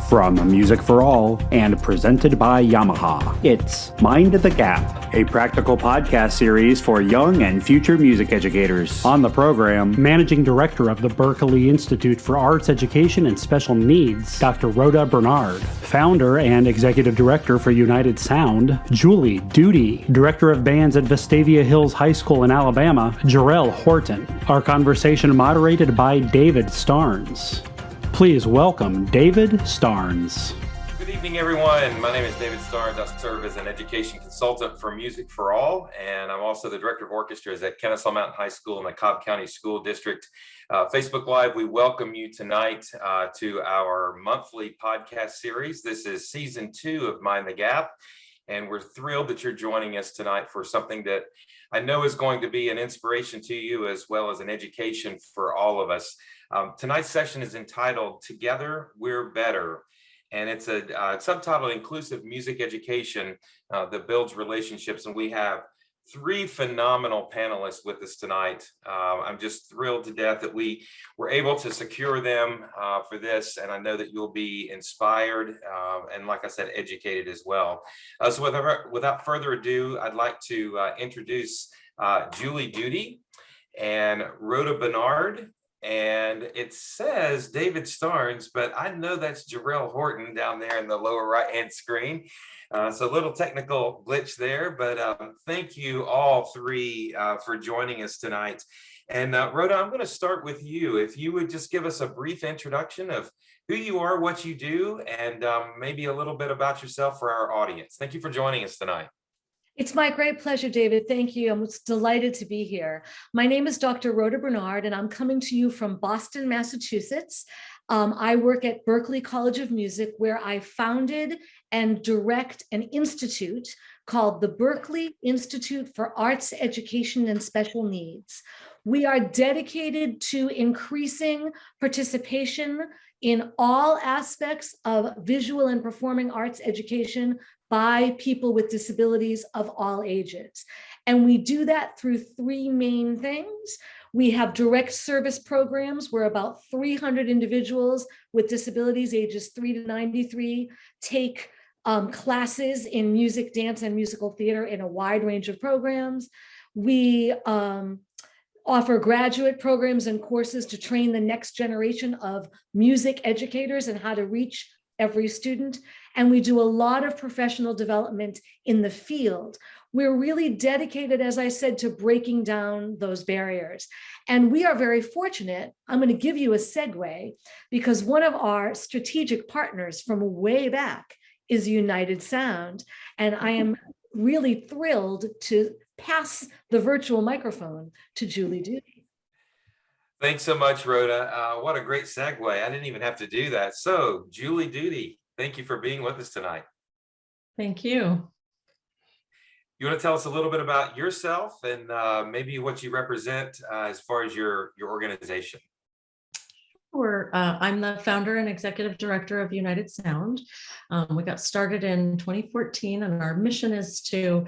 From Music for All and presented by Yamaha, it's Mind the Gap, a practical podcast series for young and future music educators. On the program, Managing Director of the Berklee Institute for Arts Education and Special Needs, Dr. Rhoda Bernard, Founder and Executive Director for United Sound, Julie Duty, Director of Bands at Vestavia Hills High School in Alabama, Jerell Horton. Our conversation moderated by David Starnes. Please welcome David Starnes. Good evening, everyone. My name is David Starnes. I serve as an education consultant for Music for All, and I'm also the director of orchestras at Kennesaw Mountain High School in the Cobb County School District. Facebook Live, we welcome you tonight to our monthly podcast series. This is season 2 of Mind the Gap, and we're thrilled that you're joining us tonight for something that I know is going to be an inspiration to you as well as an education for all of us. Tonight's session is entitled Together We're Better, and it's a subtitle, Inclusive Music Education that builds relationships. And we have 3 phenomenal panelists with us tonight. I'm just thrilled to death that we were able to secure them for this, and I know that you'll be inspired and, like I said, educated as well. So without further ado, I'd like to introduce Julie Duty and Rhoda Bernard. And it says David Starnes, but I know that's Jerell Horton down there in the lower right-hand screen. So a little technical glitch there, but thank you all 3 for joining us tonight. And Rhoda, I'm going to start with you. If you would just give us a brief introduction of who you are, what you do, and maybe a little bit about yourself for our audience. Thank you for joining us tonight. It's my great pleasure, David. Thank you. I'm delighted to be here. My name is Dr. Rhoda Bernard, and I'm coming to you from Boston, Massachusetts. I work at Berklee College of Music, where I founded and direct an institute called the Berklee Institute for Arts Education and Special Needs. We are dedicated to increasing participation in all aspects of visual and performing arts education by people with disabilities of all ages. And we do that through 3 main things. We have direct service programs where about 300 individuals with disabilities ages 3 to 93 take classes in music, dance, and musical theater in a wide range of programs. We offer graduate programs and courses to train the next generation of music educators and how to reach every student. And we do a lot of professional development in the field. We're really dedicated, as I said, to breaking down those barriers. And we are very fortunate. I'm going to give you a segue because one of our strategic partners from way back is United Sound. And I am really thrilled to pass the virtual microphone to Julie Duty. Thanks so much, Rhoda. What a great segue. I didn't even have to do that. So, Julie Duty, thank you for being with us tonight. Thank you. You want to tell us a little bit about yourself and maybe what you represent as far as your organization? I'm the founder and executive director of United Sound. We got started in 2014, and our mission is to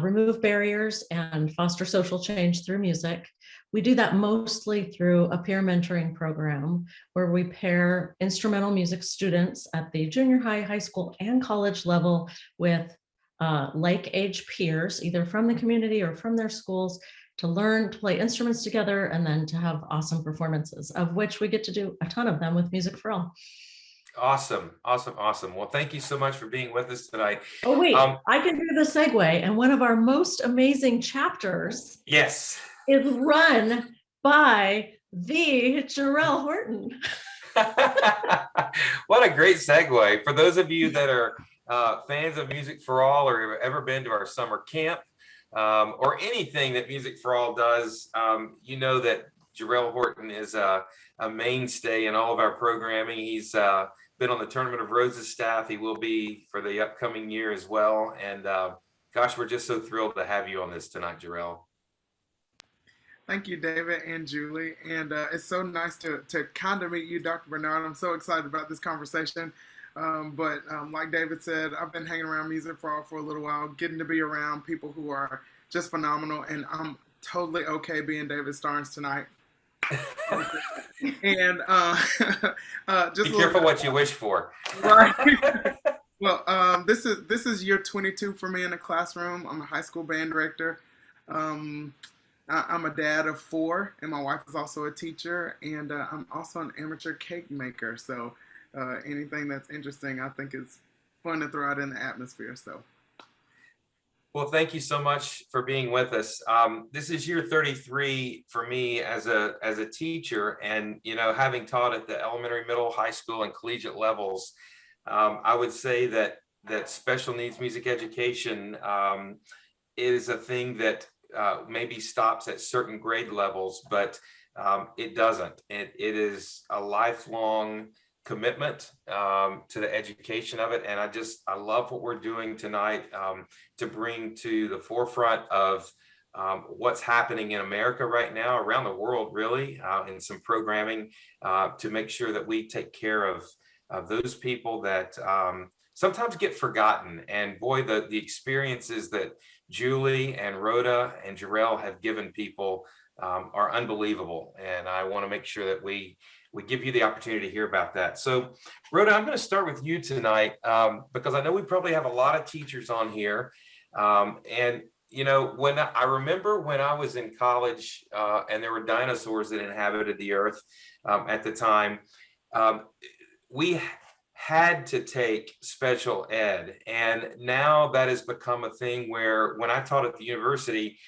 remove barriers and foster social change through music. We do that mostly through a peer mentoring program where we pair instrumental music students at the junior high, high school, and college level with like-age peers, either from the community or from their schools, to learn to play instruments together and then to have awesome performances, of which we get to do a ton of them with Music for All. Awesome. Well, thank you so much for being with us tonight. Oh, wait, I can do the segue. And one of our most amazing chapters is run by the Jerell Horton. What a great segue. For those of you that are fans of Music for All or have ever been to our summer camp, or anything that Music for All does, you know that Jerell Horton is a mainstay in all of our programming. He's been on the Tournament of Roses staff. He will be for the upcoming year as well. And gosh, we're just so thrilled to have you on this tonight, Jerell. Thank you, David and Julie. And it's so nice to kind of meet you, Dr. Bernard. I'm so excited about this conversation. But like David said, I've been hanging around Music for All for a little while, getting to be around people who are just phenomenal. And I'm totally okay being David Starnes tonight. And just Be careful what you wish for. Right. Well, this is year 22 for me in the classroom. I'm a high school band director. I'm a dad of 4, and my wife is also a teacher, and I'm also an amateur cake maker. So anything that's interesting, I think is fun to throw out in the atmosphere. So. Well, thank you so much for being with us. This is year 33 for me as a teacher, and having taught at the elementary, middle, high school, and collegiate levels, I would say that special needs music education is a thing that maybe stops at certain grade levels, but it doesn't. It is a lifelong commitment to the education of it. And I love what we're doing tonight to bring to the forefront of what's happening in America right now, around the world, really, in some programming to make sure that we take care of those people that sometimes get forgotten. And boy, the experiences that Julie and Rhoda and Jerell have given people are unbelievable. And I want to make sure that we give you the opportunity to hear about that. So Rhoda, I'm going to start with you tonight because I know we probably have a lot of teachers on here. And when I remember when I was in college and there were dinosaurs that inhabited the earth at the time, we had to take special ed. And now that has become a thing where when I taught at the university,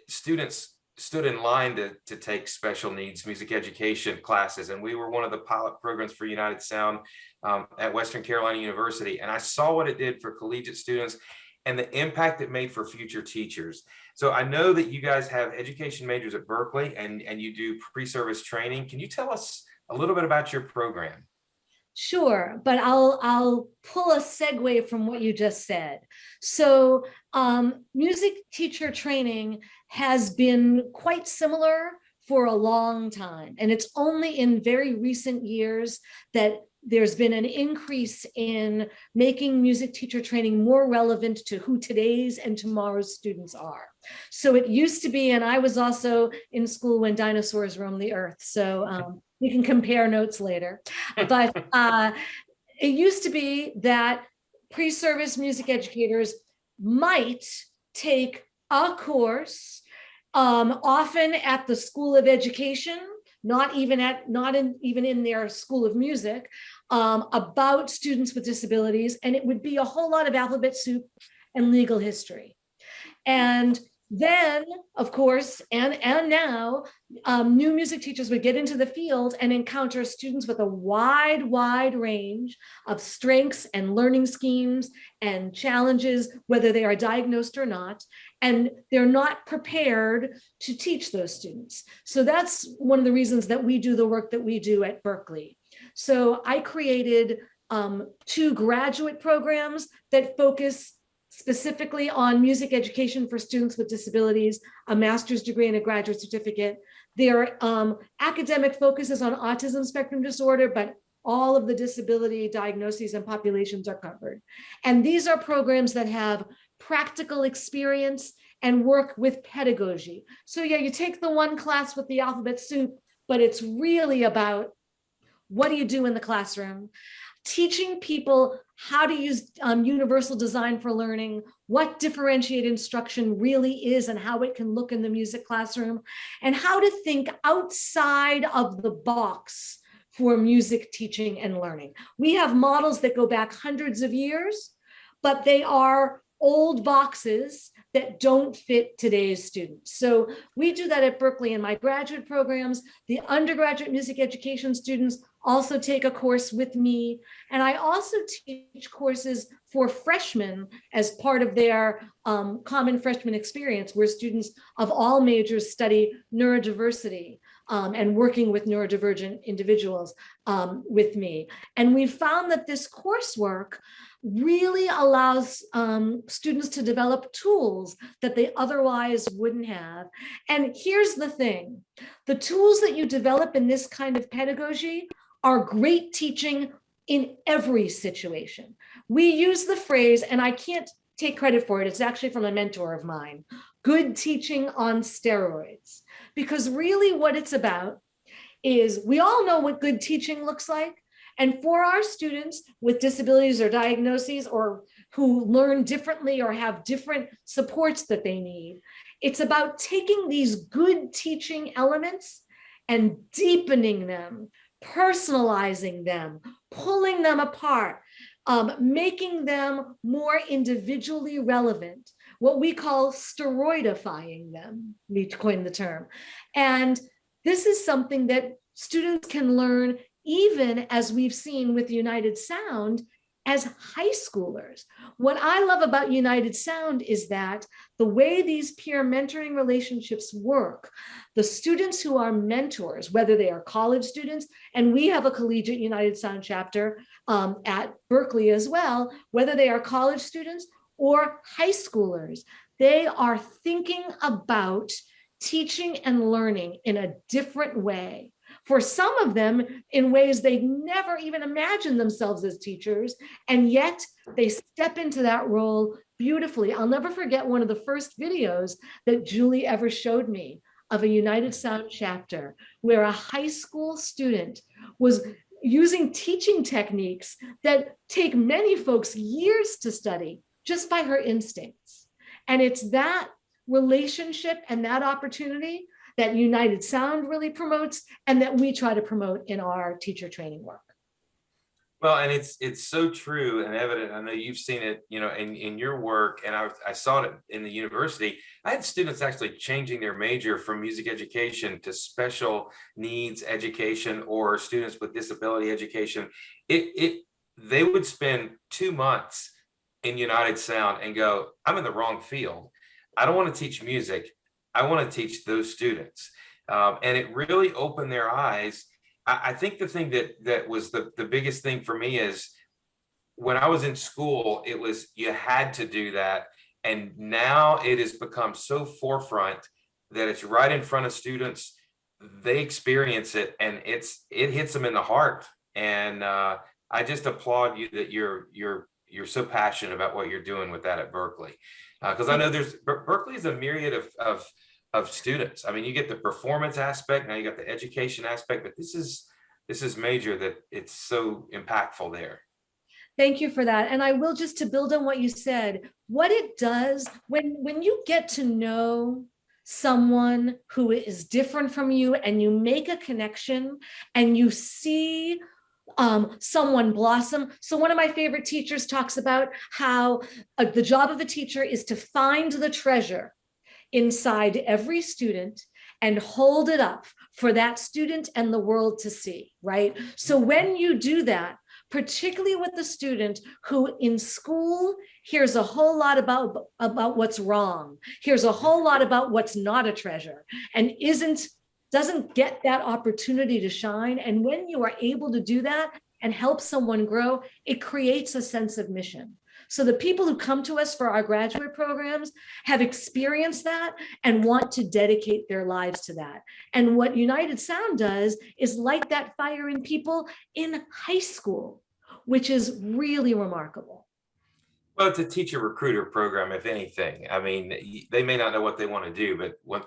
students stood in line to take special needs music education classes. And we were one of the pilot programs for United Sound at Western Carolina University. And I saw what it did for collegiate students and the impact it made for future teachers. So I know that you guys have education majors at Berklee and you do pre-service training. Can you tell us a little bit about your program? Sure, but I'll pull a segue from what you just said. So music teacher training has been quite similar for a long time. And it's only in very recent years that there's been an increase in making music teacher training more relevant to who today's and tomorrow's students are. So it used to be, and I was also in school when dinosaurs roamed the earth. So we can compare notes later. But it used to be that pre-service music educators might take a course, often at the School of Education, not even in their School of Music, about students with disabilities, and it would be a whole lot of alphabet soup and legal history. And then, of course, and now, new music teachers would get into the field and encounter students with a wide range of strengths and learning schemes and challenges, whether they are diagnosed or not, and they're not prepared to teach those students. So that's one of the reasons that we do the work that we do at Berklee. So I created 2 graduate programs that focus specifically on music education for students with disabilities, a master's degree and a graduate certificate. Their academic focus is on autism spectrum disorder, but all of the disability diagnoses and populations are covered. And these are programs that have practical experience and work with pedagogy. So yeah, you take the one class with the alphabet soup, but it's really about what do you do in the classroom? Teaching people how to use universal design for learning, what differentiated instruction really is and how it can look in the music classroom, and how to think outside of the box for music teaching and learning. We have models that go back hundreds of years, but they are old boxes that don't fit today's students. So we do that at Berklee in my graduate programs. The undergraduate music education students also take a course with me. And I also teach courses for freshmen as part of their common freshman experience, where students of all majors study neurodiversity and working with neurodivergent individuals with me. And we found that this coursework really allows students to develop tools that they otherwise wouldn't have. And here's the thing, the tools that you develop in this kind of pedagogy are great teaching in every situation. We use the phrase, and I can't take credit for it. It's actually from a mentor of mine. Good Teaching on Steroids. Because really what it's about is we all know what good teaching looks like. And for our students with disabilities or diagnoses or who learn differently or have different supports that they need, it's about taking these good teaching elements and deepening them, personalizing them, pulling them apart, making them more individually relevant, what we call steroidifying them, we coined the term. And this is something that students can learn even as we've seen with United Sound as high schoolers. What I love about United Sound is that the way these peer mentoring relationships work, the students who are mentors, whether they are college students, and we have a collegiate United Sound chapter at Berklee as well, whether they are college students or high schoolers, they are thinking about teaching and learning in a different way. For some of them, in ways they never even imagined themselves as teachers, and yet they step into that role beautifully. I'll never forget one of the first videos that Julie ever showed me of a United Sound chapter where a high school student was using teaching techniques that take many folks years to study just by her instincts. And it's that relationship and that opportunity that United Sound really promotes and that we try to promote in our teacher training work. Well, and it's so true and evident. I know you've seen it, in your work, and I saw it in the university. I had students actually changing their major from music education to special needs education or students with disability education. They would spend 2 months in United Sound and go, I'm in the wrong field. I don't want to teach music. I want to teach those students. And it really opened their eyes. I think the thing that was the biggest thing for me is when I was in school, it was you had to do that. And now it has become so forefront that it's right in front of students. They experience it and it hits them in the heart. And I just applaud you that you're so passionate about what you're doing with that at Berklee. Because I know Berklee is a myriad of students. I mean, you get the performance aspect, now you got the education aspect, but this is major that it's so impactful there. Thank you for that. And I will, just to build on what you said, what it does when you get to know someone who is different from you and you make a connection and you see someone blossom. So one of my favorite teachers talks about how the job of a teacher is to find the treasure inside every student and hold it up for that student and the world to see, right? So when you do that, particularly with the student who in school hears a whole lot about what's wrong, hears a whole lot about what's not a treasure, and doesn't get that opportunity to shine. And when you are able to do that and help someone grow, it creates a sense of mission. So the people who come to us for our graduate programs have experienced that and want to dedicate their lives to that. And what United Sound does is light that fire in people in high school, which is really remarkable. Well, it's a teacher recruiter program, if anything. I mean, they may not know what they want to do, but once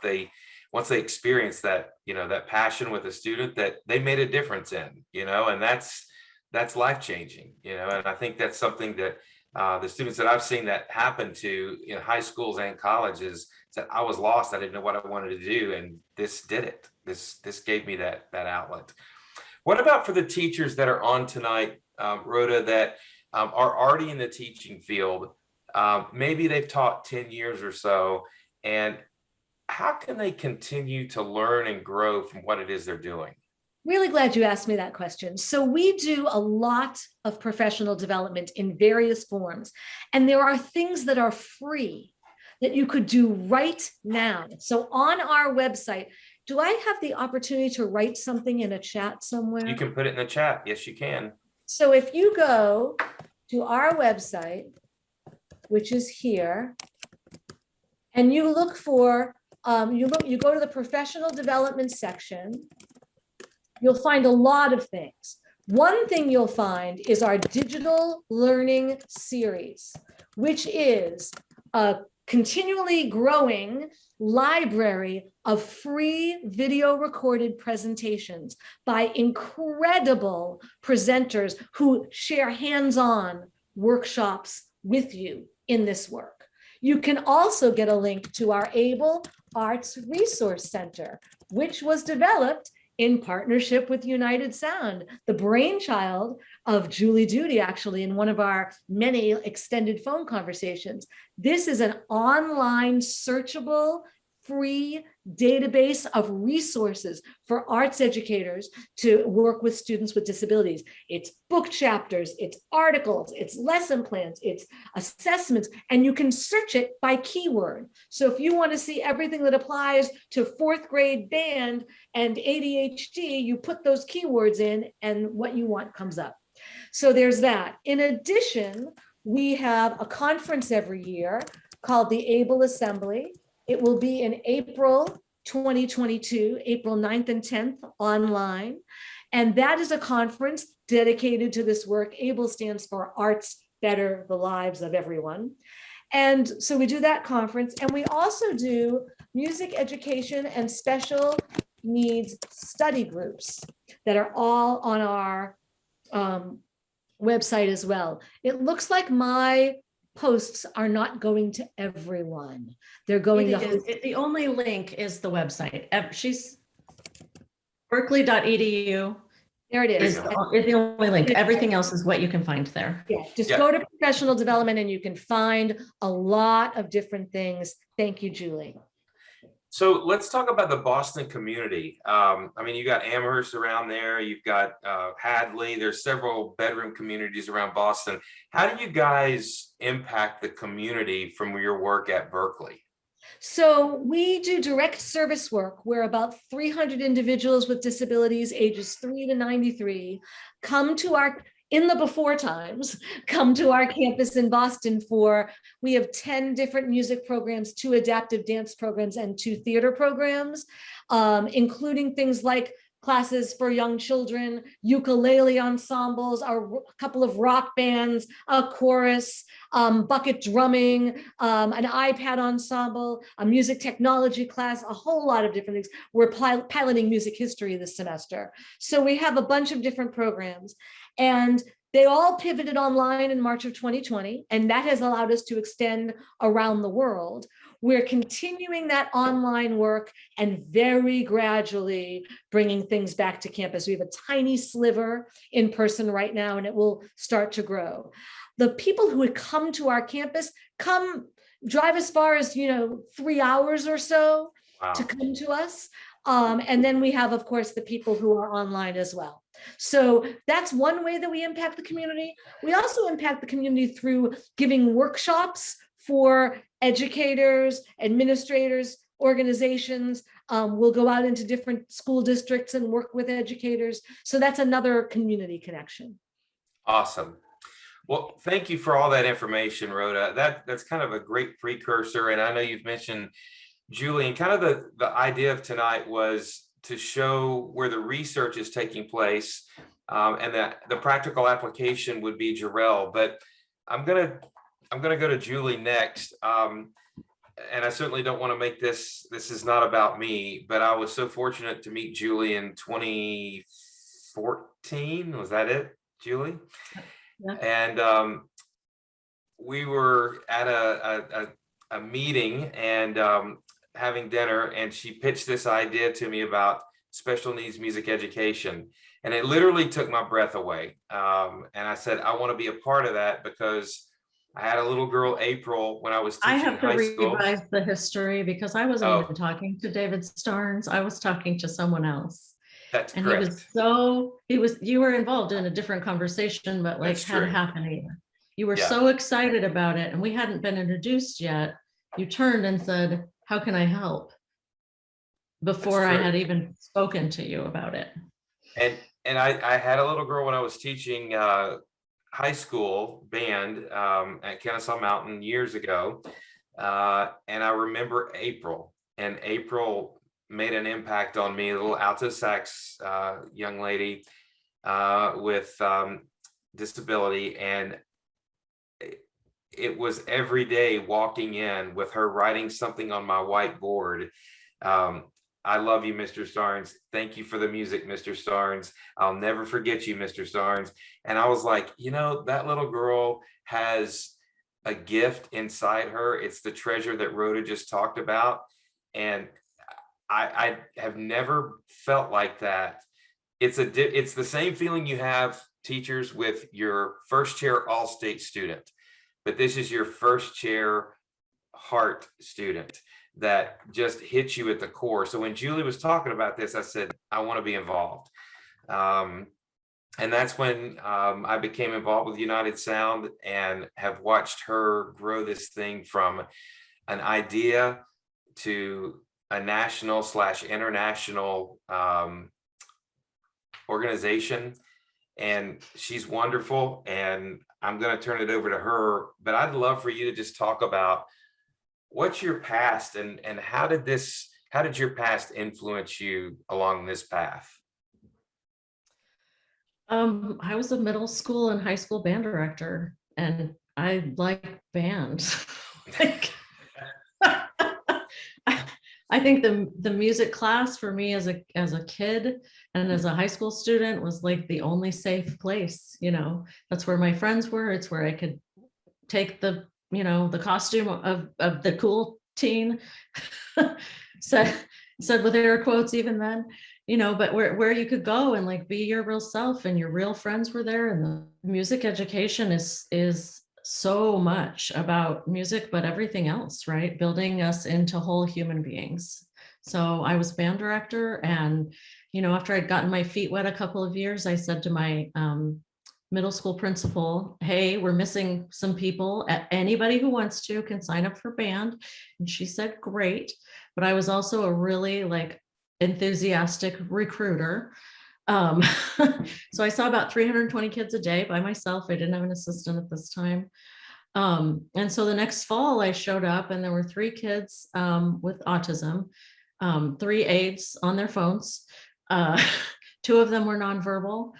they experience that, that passion with a student that they made a difference in, and that's life-changing, and I think that's something that the students that I've seen that happen to in high schools and colleges said, I was lost. I didn't know what I wanted to do. And this did it. This gave me that outlet. What about for the teachers that are on tonight, Rhoda, that are already in the teaching field? Maybe they've taught 10 years or so, and how can they continue to learn and grow from what it is they're doing? Really glad you asked me that question. So we do a lot of professional development in various forms, and there are things that are free that you could do right now. So on our website, do I have the opportunity to write something in a chat somewhere? You can put it in the chat. Yes, you can. So if you go to our website, which is here, and you look for, you go to the professional development section, you'll find a lot of things. One thing you'll find is our digital learning series, which is a continually growing library of free video recorded presentations by incredible presenters who share hands-on workshops with you in this work. You can also get a link to our Able Arts Resource Center, which was developed in partnership with United Sound, the brainchild of Julie Duty, actually, in one of our many extended phone conversations. This is an online searchable, free database of resources for arts educators to work with students with disabilities. It's book chapters, it's articles, it's lesson plans, it's assessments, and you can search it by keyword. So if you want to see everything that applies to fourth grade band and ADHD, you put those keywords in and what you want comes up. So there's that. In addition, we have a conference every year called the Able Assembly. It will be in April 2022, April 9th and 10th online. And that is a conference dedicated to this work. ABLE stands for Arts Better the Lives of Everyone. And so we do that conference. And we also do music education and special needs study groups that are all on our website as well. It looks like my posts are not going to everyone. They're going to the only link is the website. She's berklee.edu. There it is. Is the only link. Everything else is what you can find there. Yeah, just go to professional development and you can find a lot of different things. Thank you, Julie. So let's talk about the Boston community. I mean, you got Amherst around there, you've got Hadley, there's several bedroom communities around Boston. How do you guys impact the community from your work at Berklee? So we do direct service work where about 300 individuals with disabilities ages 3 to 93 come to our, in the before times, come to our campus in Boston for, we have 10 different music programs, 2 adaptive dance programs, and 2 theater programs, including things like classes for young children, ukulele ensembles, a couple of rock bands, a chorus, bucket drumming, an iPad ensemble, a music technology class, a whole lot of different things. We're piloting music history this semester. So we have a bunch of different programs. And they all pivoted online in March of 2020, and that has allowed us to extend around the world. We're continuing that online work and very gradually bringing things back to campus. We have a tiny sliver in person right now, and it will start to grow. The people who would come to our campus drive as far as 3 hours or so to come to us. And then we have, of course, the people who are online as well. So that's one way that we impact the community. We also impact the community through giving workshops for educators, administrators, organizations. We'll go out into different school districts and work with educators. So that's another community connection. Awesome. Well, thank you for all that information, Rhoda. That's kind of a great precursor. And I know you've mentioned, Julie, and kind of the idea of tonight was to show where the research is taking place, and that the practical application would be Jerell. But I'm gonna go to Julie next. And I certainly don't want to make this is not about me, but I was so fortunate to meet Julie in 2014. Was that it, Julie? Yeah. And we were at a meeting and having dinner, and she pitched this idea to me about special needs music education. And it literally took my breath away. And I said, I want to be a part of that because I had a little girl, April, when I was teaching high school. I have to revise the history because I wasn't even talking to David Starnes. I was talking to someone else. That's and correct. You were involved in a different conversation, but like had happened. You were so excited about it, and we hadn't been introduced yet. You turned and said, how can I help? Before I had even spoken to you about it. And I had a little girl when I was teaching high school band at Kennesaw Mountain years ago. And I remember April, and April made an impact on me, a little alto sax young lady with disability. And it was every day walking in with her writing something on my whiteboard. I love you, Mr. Starnes. Thank you for the music, Mr. Starnes. I'll never forget you, Mr. Starnes. And I was like, that little girl has a gift inside her. It's the treasure that Rhoda just talked about. And I have never felt like that. It's the same feeling you have, teachers, with your first chair all-state student, but this is your first chair heart student that just hits you at the core. So when Julie was talking about this, I said, I want to be involved. And that's when I became involved with United Sound and have watched her grow this thing from an idea to a national/international organization. And she's wonderful. And I'm going to turn it over to her, but I'd love for you to just talk about what's your past and how did your past influence you along this path? I was a middle school and high school band director, and I like bands. I think the music class for me as a kid and as a high school student was like the only safe place. That's where my friends were. It's where I could take the costume of the cool teen, said with air quotes even then. But where you could go and like be your real self, and your real friends were there. And the music education is so much about music, but everything else, right? Building us into whole human beings. So I was band director, and after I'd gotten my feet wet a couple of years, I said to my middle school principal, hey, we're missing some people. Anybody who wants to can sign up for band. And she said, great. But I was also a really enthusiastic recruiter. So I saw about 320 kids a day by myself. I didn't have an assistant at this time. And so the next fall I showed up, and there were 3 kids with autism, 3 aides on their phones. 2 of them were nonverbal.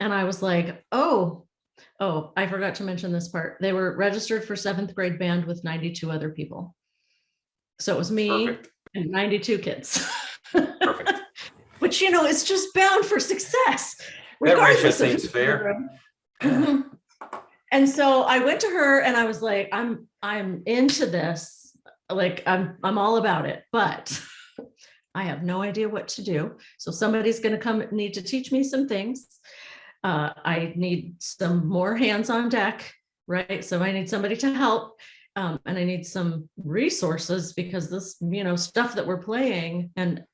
And I was like, oh, I forgot to mention this part. They were registered for 7th grade band with 92 other people. So it was me Perfect. And 92 kids. Perfect. Which, is just bound for success. That ratio seems fair. Mm-hmm. And so I went to her and I was like, I'm into this. Like, I'm all about it, but I have no idea what to do. So somebody's going to need to teach me some things. I need some more hands on deck, right? So I need somebody to help. And I need some resources, because this, stuff that we're playing, and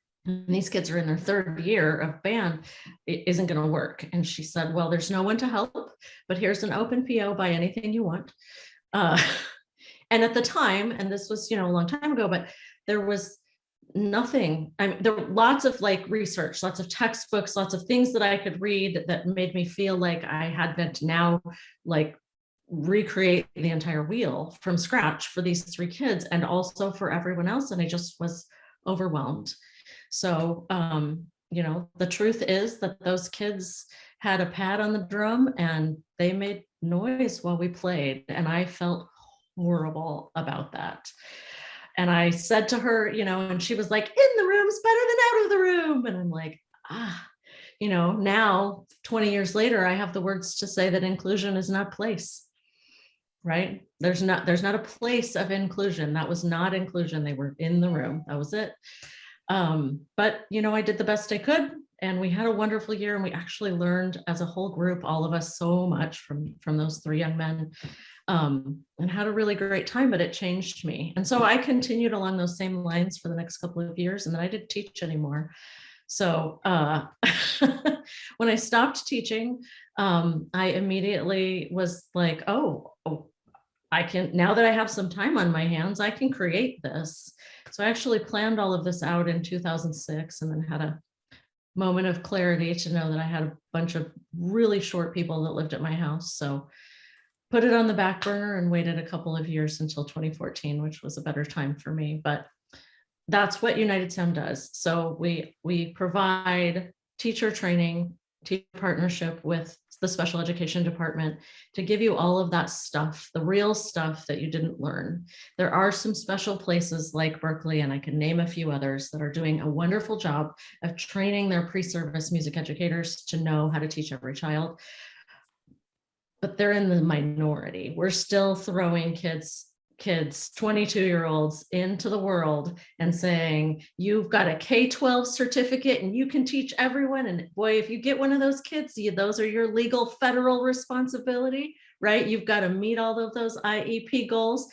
these kids are in their 3rd year of band, it isn't going to work. And she said, well, there's no one to help, but here's an open PO, buy anything you want. And at the time, and this was, a long time ago, but there was nothing. I mean, there were lots of research, lots of textbooks, lots of things that I could read that made me feel like I had to now recreate the entire wheel from scratch for these 3 kids and also for everyone else. And I just was overwhelmed. So, the truth is that those kids had a pad on the drum and they made noise while we played. And I felt horrible about that. And I said to her, and she was like, in the room's better than out of the room. And I'm like, now 20 years later, I have the words to say that inclusion is not place, right? There's not a place of inclusion. That was not inclusion. They were in the room. That was it. But I did the best I could, and we had a wonderful year, and we actually learned as a whole group, all of us, so much from those 3 young men, and had a really great time. But it changed me, and so I continued along those same lines for the next couple of years, and then I didn't teach anymore. So when I stopped teaching, I immediately was like, oh, I can, now that I have some time on my hands, I can create this. So I actually planned all of this out in 2006, and then had a moment of clarity to know that I had a bunch of really short people that lived at my house. So put it on the back burner and waited a couple of years until 2014, which was a better time for me. But that's what United Sound does. So we provide teacher training, teacher partnership with the special education department, to give you all of that stuff, the real stuff that you didn't learn. There are some special places like Berklee, and I can name a few others, that are doing a wonderful job of training their pre-service music educators to know how to teach every child. But they're in the minority. We're still throwing kids, 22-year-olds into the world and saying, you've got a K-12 certificate and you can teach everyone. And boy, if you get one of those kids, those are your legal federal responsibility, right? You've got to meet all of those IEP goals.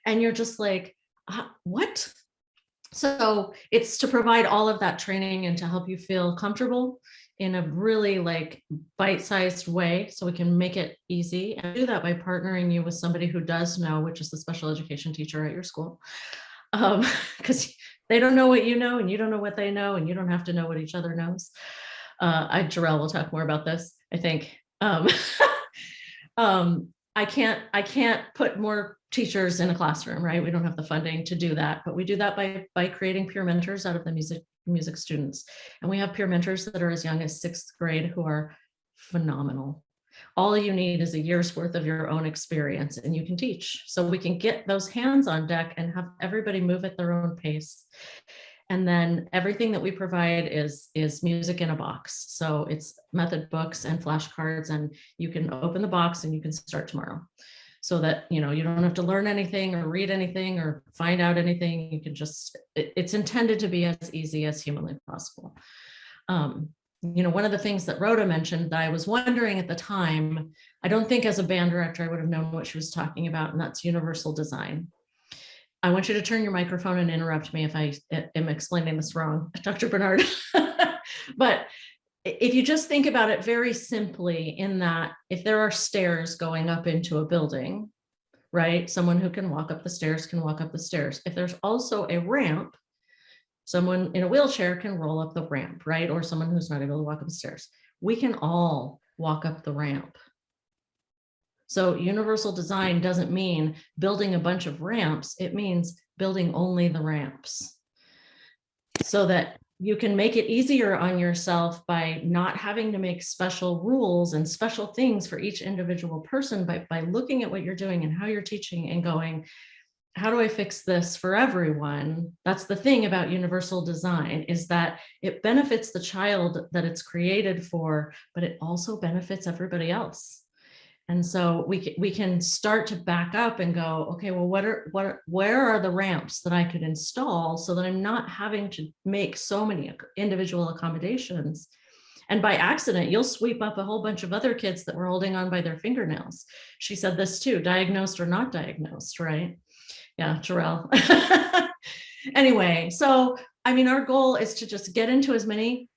And you're just like, what? So it's to provide all of that training and to help you feel comfortable in a really like bite-sized way, so we can make it easy, and do that by partnering you with somebody who does know, which is the special education teacher at your school, because they don't know what you know and you don't know what they know, and you don't have to know what each other knows. Jerell will talk more about this, I think. I can't put more teachers in a classroom, right? We don't have the funding to do that, but we do that by creating peer mentors out of the music students. And we have peer mentors that are as young as 6th grade who are phenomenal. All you need is a year's worth of your own experience and you can teach. So we can get those hands on deck and have everybody move at their own pace. And then everything that we provide is music in a box. So it's method books and flashcards, and you can open the box and you can start tomorrow. So that, you don't have to learn anything or read anything or find out anything. You can just, it's intended to be as easy as humanly possible. One of the things that Rhoda mentioned that I was wondering at the time, I don't think as a band director, I would have known what she was talking about, and that's universal design. I want you to turn your microphone and interrupt me if I am explaining this wrong, Dr. Bernard. But if you just think about it very simply, in that if there are stairs going up into a building, right? Someone who can walk up the stairs can walk up the stairs. If there's also a ramp, someone in a wheelchair can roll up the ramp, right? Or someone who's not able to walk up the stairs. We can all walk up the ramp. So universal design doesn't mean building a bunch of ramps. It means building only the ramps, so that you can make it easier on yourself by not having to make special rules and special things for each individual person, by looking at what you're doing and how you're teaching and going, how do I fix this for everyone? That's the thing about universal design, is that it benefits the child that it's created for, but it also benefits everybody else. And so we can start to back up and go, okay, well, where are the ramps that I could install so that I'm not having to make so many individual accommodations? And by accident, you'll sweep up a whole bunch of other kids that were holding on by their fingernails. She said this too, diagnosed or not diagnosed, right? Yeah, Jerell. Anyway, so, our goal is to just get into as many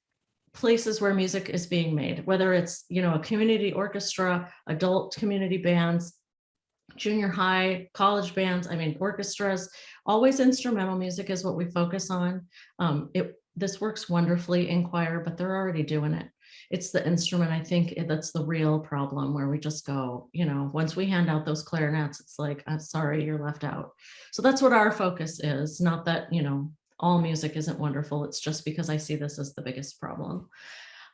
places where music is being made, whether it's, a community orchestra, adult community bands, junior high, college bands, orchestras, always instrumental music is what we focus on. This works wonderfully in choir, but they're already doing it. It's the instrument, I think, that's the real problem, where we just go, once we hand out those clarinets, it's like, I'm sorry, you're left out. So that's what our focus is. Not that, all music isn't wonderful. It's just because I see this as the biggest problem.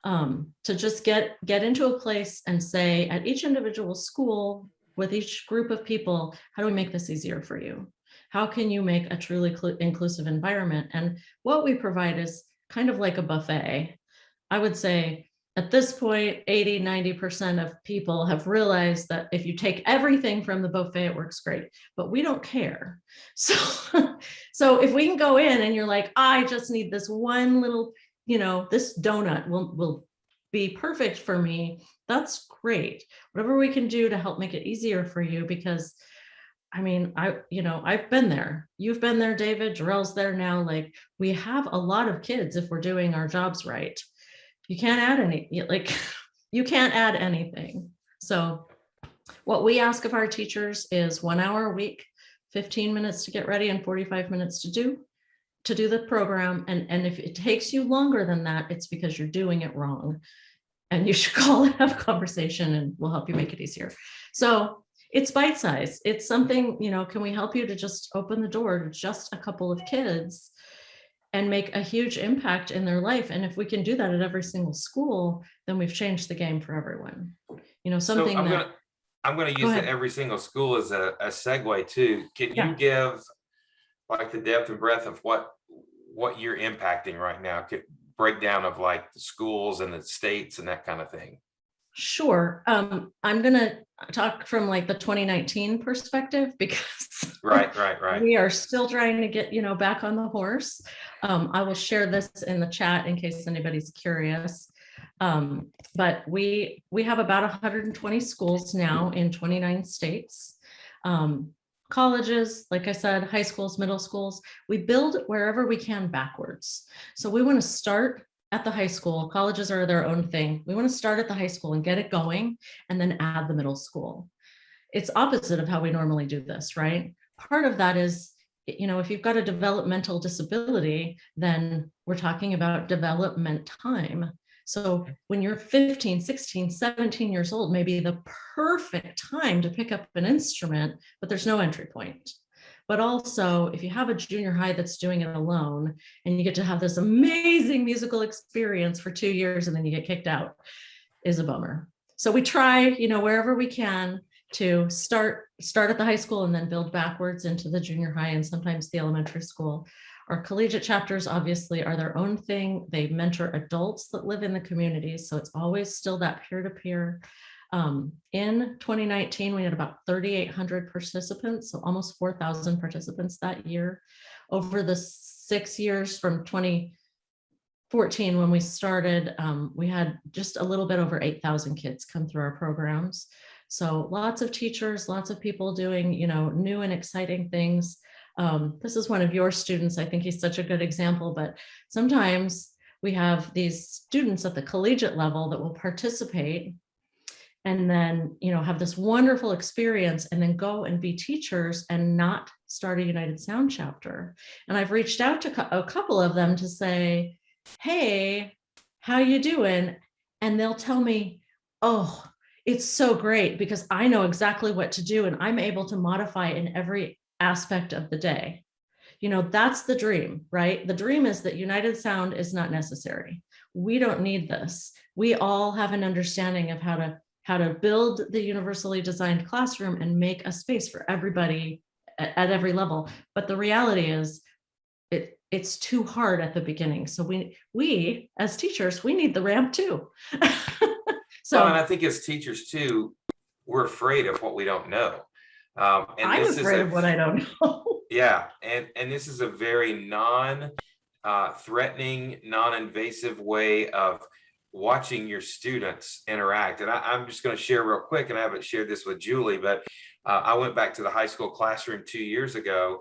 To just get into a place and say, at each individual school, with each group of people, how do we make this easier for you? How can you make a truly inclusive environment? And what we provide is kind of like a buffet. I would say at this point, 80–90% of people have realized that if you take everything from the buffet, it works great, but we don't care. So if we can go in and you're like, I just need this one little, this donut will be perfect for me, that's great. Whatever we can do to help make it easier for you, because I've been there. You've been there, David. Jerell's there now. Like, we have a lot of kids if we're doing our jobs right. You can't add you can't add anything. So what we ask of our teachers is 1 hour a week, 15 minutes to get ready and 45 minutes to do the program. And if it takes you longer than that, it's because you're doing it wrong. And you should call and have a conversation, and we'll help you make it easier. So it's bite-sized. It's something, can we help you to just open the door to just a couple of kids? and make a huge impact in their life. And if we can do that at every single school, then we've changed the game for everyone. Something so I'm gonna use that every single school as a segue too. Can you give like the depth and breadth of what you're impacting right now? Breakdown of like the schools and the states and that kind of thing. Sure. I'm going to talk from like the 2019 perspective because right. we are still trying to get, back on the horse. I will share this in the chat in case anybody's curious. But we have about 120 schools now in 29 states. Colleges, like I said, high schools, middle schools, we build wherever we can backwards. So we want to start at the high school. Colleges are their own thing. We want to start at the high school and get it going and then add the middle school. It's opposite of how we normally do this, right? Part of that is, if you've got a developmental disability, then we're talking about development time. So when you're 15, 16, 17 years old, maybe the perfect time to pick up an instrument, but there's no entry point. But also, if you have a junior high that's doing it alone and you get to have this amazing musical experience for 2 years and then you get kicked out, is a bummer. So we try, wherever we can to start at the high school and then build backwards into the junior high and sometimes the elementary school. Our collegiate chapters obviously are their own thing. They mentor adults that live in the communities. So it's always still that peer-to-peer. In 2019, we had about 3,800 participants, so almost 4,000 participants that year. Over the 6 years from 2014, when we started, we had just a little bit over 8,000 kids come through our programs. So lots of teachers, lots of people doing, new and exciting things. This is one of your students. I think he's such a good example, but sometimes we have these students at the collegiate level that will participate and then, have this wonderful experience and then go and be teachers and not start a United Sound chapter. And I've reached out to a couple of them to say, hey, how you doing? And they'll tell me, oh, it's so great because I know exactly what to do and I'm able to modify in every aspect of the day. That's the dream, right? The dream is that United Sound is not necessary. We don't need this. We all have an understanding of how to build the universally designed classroom and make a space for everybody at every level. But the reality is it's too hard at the beginning. So we as teachers, we need the ramp too. So, and I think as teachers too, we're afraid of what we don't know. And I'm afraid of what I don't know. Yeah, and this is a very non-threatening, non-invasive way of watching your students interact. And I'm just going to share real quick, and I haven't shared this with Julie, but I went back to the high school classroom 2 years ago,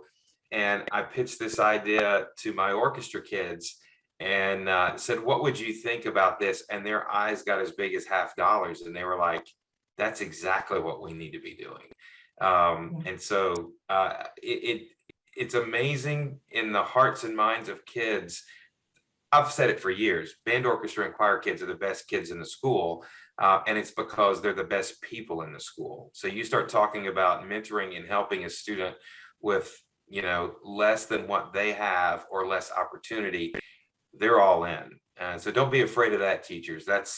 and I pitched this idea to my orchestra kids and said, what would you think about this? And their eyes got as big as $50, and they were like, that's exactly what we need to be doing. And so it's amazing in the hearts and minds of kids. I've said it for years, band, orchestra, and choir kids are the best kids in the school. And it's because they're the best people in the school. So you start talking about mentoring and helping a student with, less than what they have or less opportunity, they're all in. So don't be afraid of that, teachers. That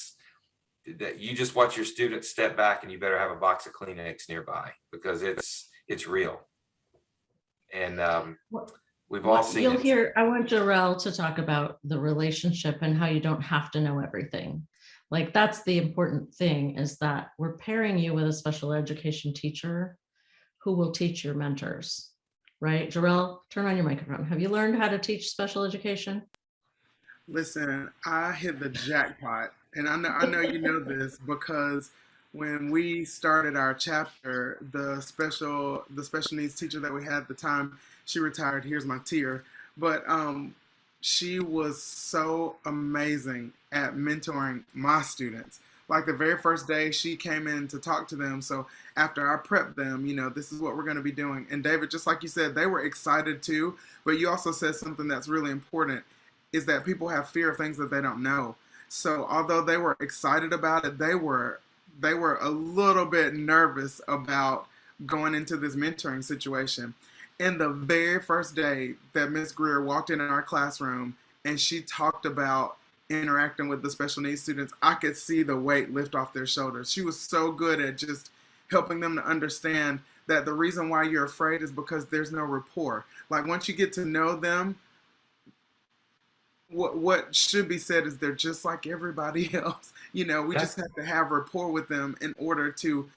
you just watch your students step back, and you better have a box of Kleenex nearby because it's real. And we've all seen You'll it. hear, I want Jerell to talk about the relationship and how you don't have to know everything. Like that's the important thing, is that we're pairing you with a special education teacher who will teach your mentors, right? Jerell, turn on your microphone. Have you learned how to teach special education? Listen, I hit the jackpot, and I know you know this because when we started our chapter, the special needs teacher that we had at the time, she retired. Here's my tear, but she was so amazing at mentoring my students. Like the very first day she came in to talk to them. So after I prepped them, this is what we're going to be doing. And David, just like you said, they were excited too. But you also said something that's really important, is that people have fear of things that they don't know. So although they were excited about it, they were a little bit nervous about going into this mentoring situation. And the very first day that Miss Greer walked in our classroom and she talked about interacting with the special needs students, I could see the weight lift off their shoulders. She was so good at just helping them to understand that the reason why you're afraid is because there's no rapport. Like once you get to know them, what should be said is they're just like everybody else. We just have to have rapport with them in order to,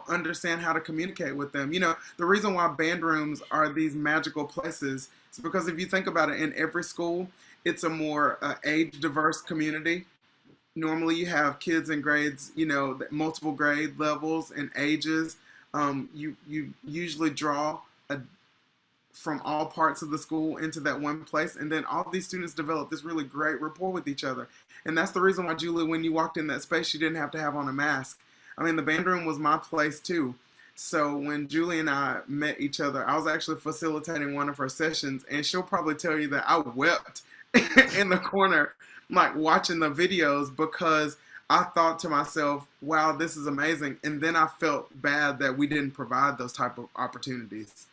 understand how to communicate with them. The reason why band rooms are these magical places is because if you think about it, in every school, it's a more age diverse community. Normally you have kids in grades, multiple grade levels and ages. You usually draw from all parts of the school into that one place, and then all these students develop this really great rapport with each other. And that's the reason why, Julie, when you walked in that space, you didn't have to have on a mask. I mean, the band room was my place too. So when Julie and I met each other, I was actually facilitating one of her sessions, and she'll probably tell you that I wept in the corner, like watching the videos, because I thought to myself, wow, this is amazing. And then I felt bad that we didn't provide those type of opportunities